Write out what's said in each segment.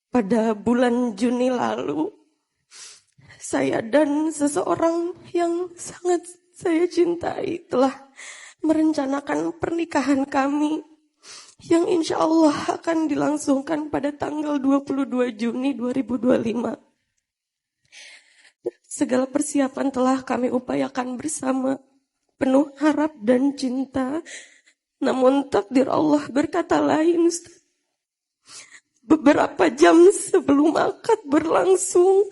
Pada bulan Juni lalu, saya dan seseorang yang sangat saya cintai telah merencanakan pernikahan kami yang insya Allah akan dilangsungkan pada tanggal 22 Juni 2025. Segala persiapan telah kami upayakan bersama, penuh harap dan cinta. Namun takdir Allah berkata lain, Ustaz. Beberapa jam sebelum akad berlangsung,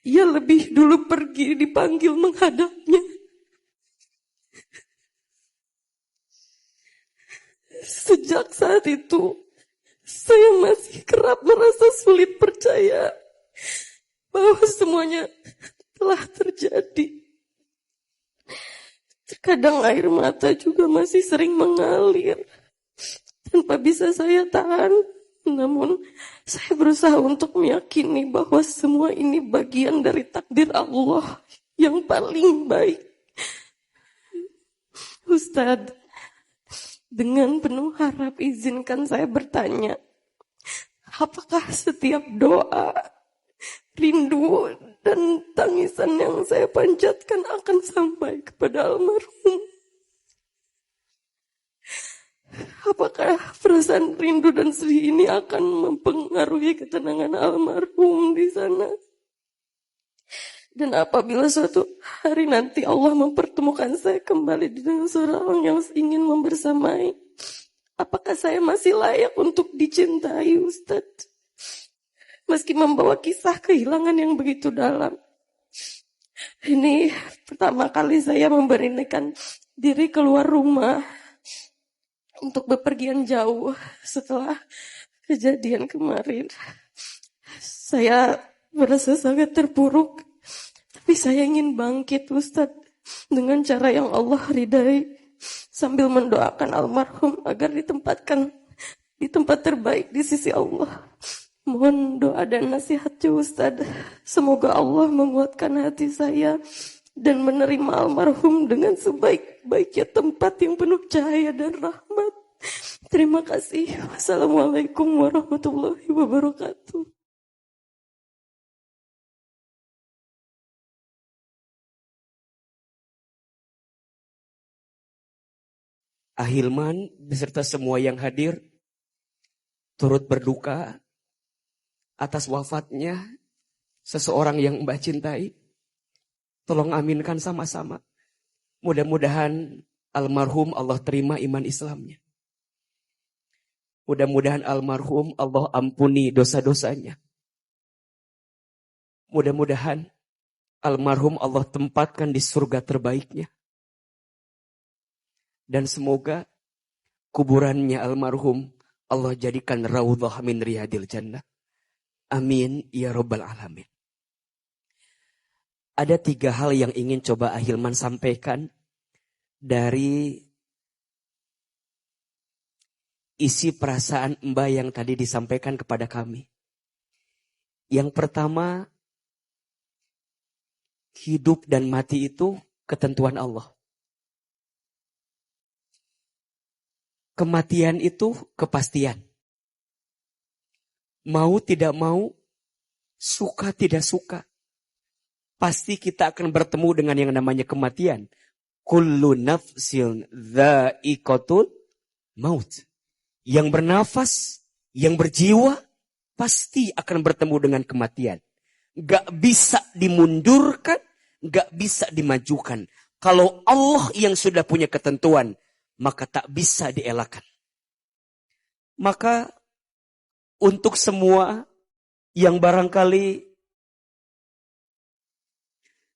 ia lebih dulu pergi dipanggil menghadapnya. Sejak saat itu, saya masih kerap merasa sulit percaya bahwa semuanya telah terjadi. Terkadang air mata juga masih sering mengalir tanpa bisa saya tahan. Namun saya berusaha untuk meyakini bahwa semua ini bagian dari takdir Allah yang paling baik. Ustadz, dengan penuh harap izinkan saya bertanya, apakah setiap doa, rindu, dan tangisan yang saya panjatkan akan sampai kepada almarhum? Apakah perasaan rindu dan sedih ini akan mempengaruhi ketenangan almarhum di sana? Dan apabila suatu hari nanti Allah mempertemukan saya kembali dengan seorang yang ingin membersamai, apakah saya masih layak untuk dicintai, Ustadz? Meski membawa kisah kehilangan yang begitu dalam. Ini pertama kali saya memberanikan diri keluar rumah untuk bepergian jauh setelah kejadian kemarin. Saya merasa sangat terpuruk, tapi saya ingin bangkit, Ustadz, dengan cara yang Allah ridai, sambil mendoakan almarhum agar ditempatkan di tempat terbaik di sisi Allah. Mohon doa dan nasihatnya, Ustadz. Semoga Allah menguatkan hati saya dan menerima almarhum dengan sebaik-baiknya tempat yang penuh cahaya dan rahmat. Terima kasih. Wassalamualaikum warahmatullahi wabarakatuh. Ahilman beserta semua yang hadir turut berduka atas wafatnya seseorang yang Mbah cintai. Tolong aminkan sama-sama. Mudah-mudahan almarhum Allah terima iman Islamnya. Mudah-mudahan almarhum Allah ampuni dosa-dosanya. Mudah-mudahan almarhum Allah tempatkan di surga terbaiknya. Dan semoga kuburannya almarhum Allah jadikan raudhah min riyadil jannah. Amin ya rabbal alamin. Ada 3 hal yang ingin coba Ahilman sampaikan dari isi perasaan Mbak yang tadi disampaikan kepada kami. Yang pertama, hidup dan mati itu ketentuan Allah. Kematian itu kepastian. Mau tidak mau, suka tidak suka, pasti kita akan bertemu dengan yang namanya kematian. Kullu nafsin dha'iqatul maut. Yang bernafas, yang berjiwa, pasti akan bertemu dengan kematian. Gak bisa dimundurkan, gak bisa dimajukan. Kalau Allah yang sudah punya ketentuan, maka tak bisa dielakkan. Maka untuk semua yang barangkali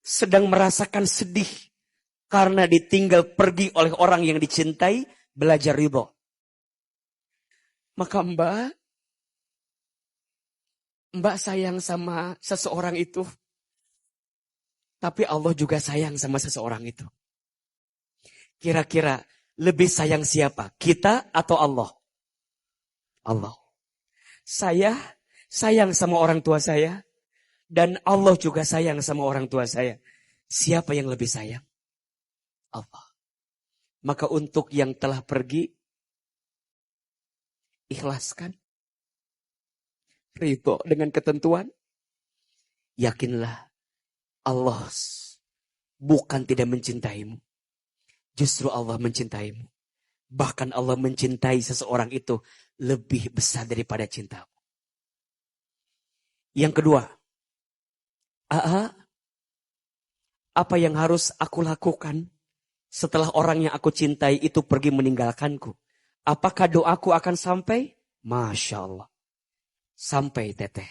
sedang merasakan sedih karena ditinggal pergi oleh orang yang dicintai, belajar ridho. Maka Mbak sayang sama seseorang itu, tapi Allah juga sayang sama seseorang itu. Kira-kira lebih sayang siapa? Kita atau Allah? Allah. Saya sayang sama orang tua saya, dan Allah juga sayang sama orang tua saya. Siapa yang lebih sayang? Allah. Maka untuk yang telah pergi, ikhlaskan. ridho dengan ketentuan, yakinlah Allah bukan tidak mencintaimu. Justru Allah mencintaimu. Bahkan Allah mencintai seseorang itu lebih besar daripada cintamu. Yang kedua, apa yang harus aku lakukan setelah orang yang aku cintai itu pergi meninggalkanku? Apakah doaku akan sampai? Masya Allah. Sampai teteh.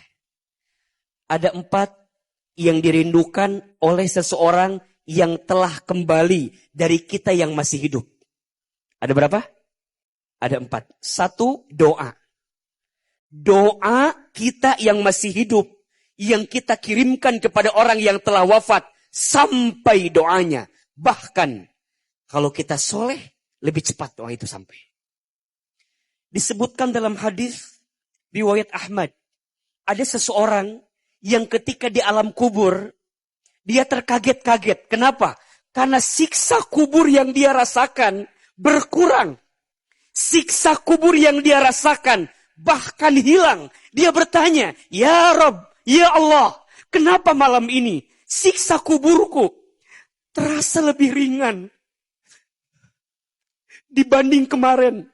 Ada 4 yang dirindukan oleh seseorang yang telah kembali dari kita yang masih hidup. Ada berapa? Ada 4. 1, doa. Doa kita yang masih hidup, yang kita kirimkan kepada orang yang telah wafat, sampai doanya. Bahkan, kalau kita soleh, lebih cepat doa itu sampai. Disebutkan dalam hadis riwayat Ahmad, ada seseorang yang ketika di alam kubur, dia terkaget-kaget. Kenapa? Karena siksa kubur yang dia rasakan berkurang. Siksa kubur yang dia rasakan bahkan hilang. Dia bertanya, Ya Rabb, Ya Allah, kenapa malam ini siksa kuburku terasa lebih ringan dibanding kemarin?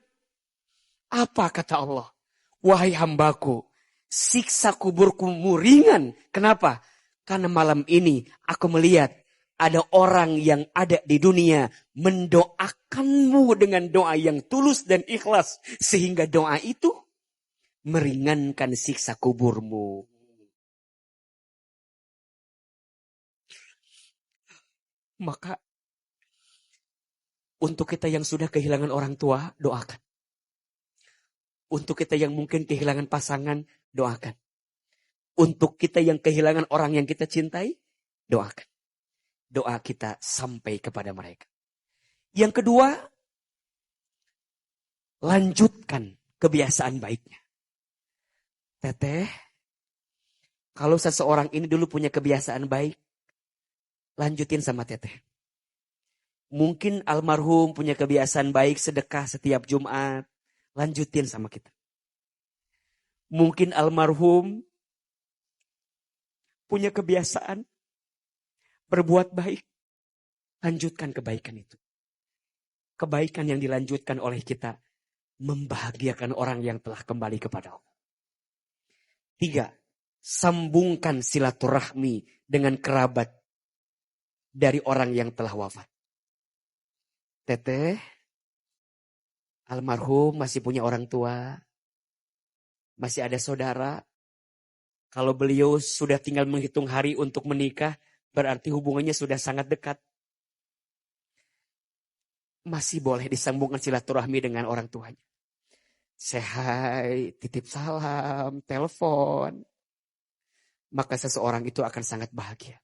Apa kata Allah? Wahai hambaku, siksa kuburku ringan. Kenapa? Karena malam ini aku melihat ada orang yang ada di dunia mendoakanmu dengan doa yang tulus dan ikhlas. Sehingga doa itu meringankan siksa kuburmu. Maka untuk kita yang sudah kehilangan orang tua, doakan. Untuk kita yang mungkin kehilangan pasangan, doakan. Untuk kita yang kehilangan orang yang kita cintai, doakan. Doa kita sampai kepada mereka. Yang kedua, lanjutkan kebiasaan baiknya. Teteh, kalau seseorang ini dulu punya kebiasaan baik, lanjutin sama teteh. Mungkin almarhum punya kebiasaan baik sedekah setiap Jumat, lanjutin sama kita. Mungkin almarhum punya kebiasaan berbuat baik, lanjutkan kebaikan itu. Kebaikan yang dilanjutkan oleh kita membahagiakan orang yang telah kembali kepada Allah. 3, sambungkan silaturahmi dengan kerabat dari orang yang telah wafat. Teteh, almarhum masih punya orang tua, masih ada saudara. Kalau beliau sudah tinggal menghitung hari untuk menikah, berarti hubungannya sudah sangat dekat. Masih boleh disambungkan silaturahmi dengan orang tuanya. Sehai, titip salam, telepon. Maka seseorang itu akan sangat bahagia.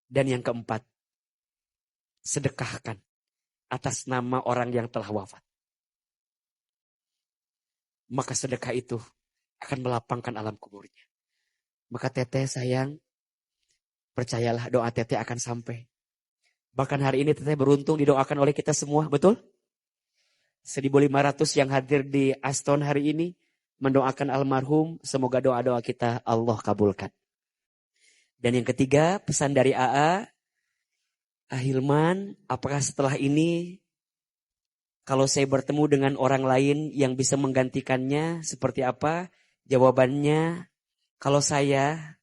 Dan yang keempat, sedekahkan atas nama orang yang telah wafat. Maka sedekah itu akan melapangkan alam kuburnya. Maka teteh sayang, percayalah doa teteh akan sampai. Bahkan hari ini teteh beruntung didoakan oleh kita semua, betul? 1.500 yang hadir di Aston hari ini mendoakan almarhum, semoga doa-doa kita Allah kabulkan. Dan yang ketiga, pesan dari AA, Ahilman, apakah setelah ini kalau saya bertemu dengan orang lain yang bisa menggantikannya seperti apa? Jawabannya, kalau saya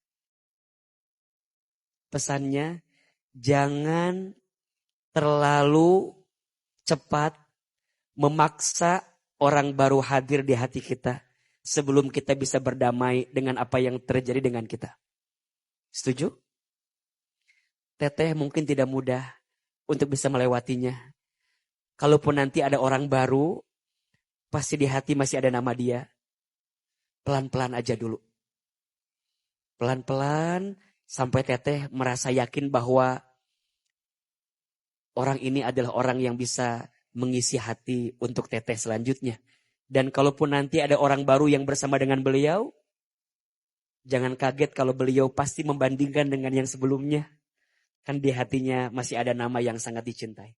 pesannya jangan terlalu cepat memaksa orang baru hadir di hati kita sebelum kita bisa berdamai dengan apa yang terjadi dengan kita. Setuju? Teteh mungkin tidak mudah untuk bisa melewatinya. Kalaupun nanti ada orang baru, pasti di hati masih ada nama dia. Pelan-pelan aja dulu. Pelan-pelan sampai teteh merasa yakin bahwa orang ini adalah orang yang bisa mengisi hati untuk teteh selanjutnya. Dan kalaupun nanti ada orang baru yang bersama dengan beliau, jangan kaget kalau beliau pasti membandingkan dengan yang sebelumnya. Kan di hatinya masih ada nama yang sangat dicintai.